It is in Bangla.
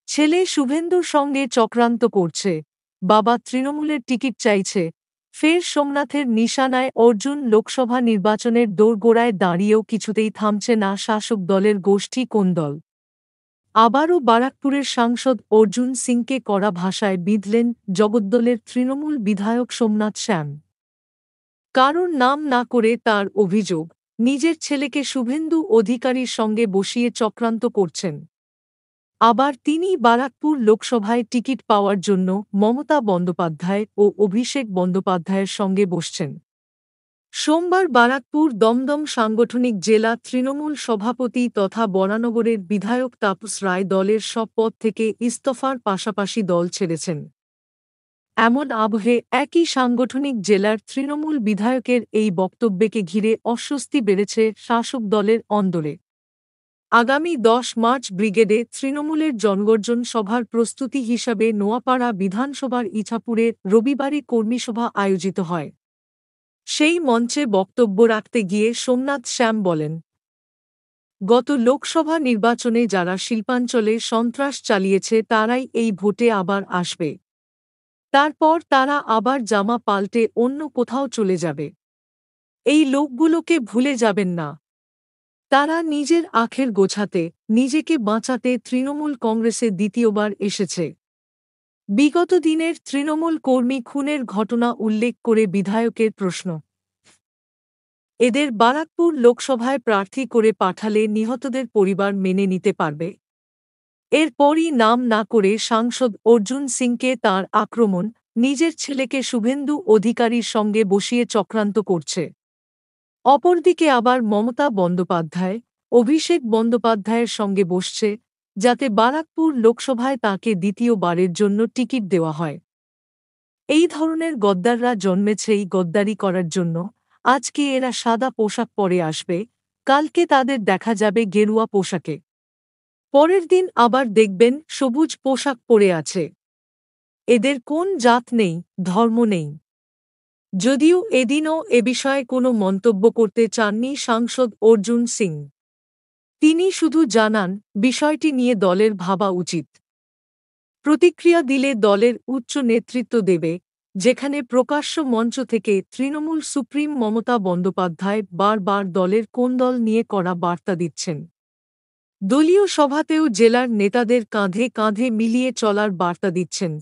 ছেলে শুভেন্দুর সঙ্গে চক্রান্ত করছে, বাবা তৃণমূলের টিকিট চাইছে, ফের সোমনাথের নিশানায় অর্জুন। লোকসভা নির্বাচনের দোরগোড়ায় দাঁড়িয়েও কিছুতেই থামছে না শাসক দলের গোষ্ঠী কোন্দল। আবারও বারাকপুরের সাংসদ অর্জুন সিংকে কড়া ভাষায় বিঁধলেন জগদ্দলের তৃণমূল বিধায়ক সোমনাথ শ্যাম। কারোর নাম না করে তার অভিযোগ, নিজের ছেলেকে শুভেন্দু অধিকারীর সঙ্গে বসিয়ে চক্রান্ত করছেন। আবার তিনি বারাকপুর লোকসভায় টিকিট পাওয়ার জন্য মমতা বন্দ্যোপাধ্যায় ও অভিষেক বন্দ্যোপাধ্যায়ের সঙ্গে বসছেন। সোমবার বারাকপুর দমদম সাংগঠনিক জেলা তৃণমূল সভাপতি তথা বরানগরের বিধায়ক তাপস রায় দলের সব পদ থেকে ইস্তফার পাশাপাশি দল ছেড়েছেন। এমন আবহে একই সাংগঠনিক জেলার তৃণমূল বিধায়কের এই বক্তব্যকে ঘিরে অস্বস্তি বেড়েছে শাসক দলের অন্দরে। আগামী ১০ মার্চ ব্রিগেডে তৃণমূলের জনগর্জন সভার প্রস্তুতি হিসাবে নোয়াপাড়া বিধানসভার ইছাপুরে রবিবারই কর্মীসভা আয়োজিত হয়। সেই মঞ্চে বক্তব্য রাখতে গিয়ে সোমনাথ শ্যাম বলেন, গত লোকসভা নির্বাচনে যারা শিল্পাঞ্চলে সন্ত্রাস চালিয়েছে তারাই এই ভোটে আবার আসবে। তারপর তারা আবার জামা পাল্টে অন্য কোথাও চলে যাবে। এই লোকগুলোকে ভুলে যাবেন না। তারা নিজের আখের গোছাতে, নিজেকে বাঁচাতে তৃণমূল কংগ্রেসে দ্বিতীয়বার এসেছে। বিগত দিনের তৃণমূল কর্মী খুনের ঘটনা উল্লেখ করে বিধায়কের প্রশ্ন, এদের বারাকপুর লোকসভায় প্রার্থী করে পাঠালে নিহতদের পরিবার মেনে নিতে পারবে? এরপরই নাম না করে সাংসদ অর্জুন সিংকে তাঁর আক্রমণ, নিজের ছেলেকে শুভেন্দু অধিকারীর সঙ্গে বসিয়ে চক্রান্ত করছে। অপরদিকে আবার মমতা বন্দ্যোপাধ্যায়, অভিষেক বন্দ্যোপাধ্যায়ের সঙ্গে বসছে, যাতে বারাকপুর লোকসভায় তাঁকে দ্বিতীয়বারের জন্য টিকিট দেওয়া হয়। এই ধরনের গদ্দাররা জন্মেছেই গদ্দারি করার জন্য। আজকে এরা সাদা পোশাক পরে আসবে, কালকে তাদের দেখা যাবে গেরুয়া পোশাকে, পরের দিন আবার দেখবেন সবুজ পোশাক পরে আছে। এদের কোন জাত নেই, ধর্ম নেই। যদিও এদিনও এ বিষয়ে কোনো মন্তব্য করতে চাননি সাংসদ অর্জুন সিং। তিনি শুধু জানান, বিষয়টি নিয়ে দলের ভাবা উচিত। প্রতিক্রিয়া দিলে দলের উচ্চ নেতৃত্ব দেবে, যেখানে প্রকাশ্য মঞ্চ থেকে তৃণমূল সুপ্রিম মমতা বন্দ্যোপাধ্যায় বারবার দলের কোন্দল নিয়ে কড়া বার্তা দিচ্ছেন। দলীয় সভাতেও জেলার নেতাদের কাঁধে কাঁধে মিলিয়ে চলার বার্তা দিচ্ছেন।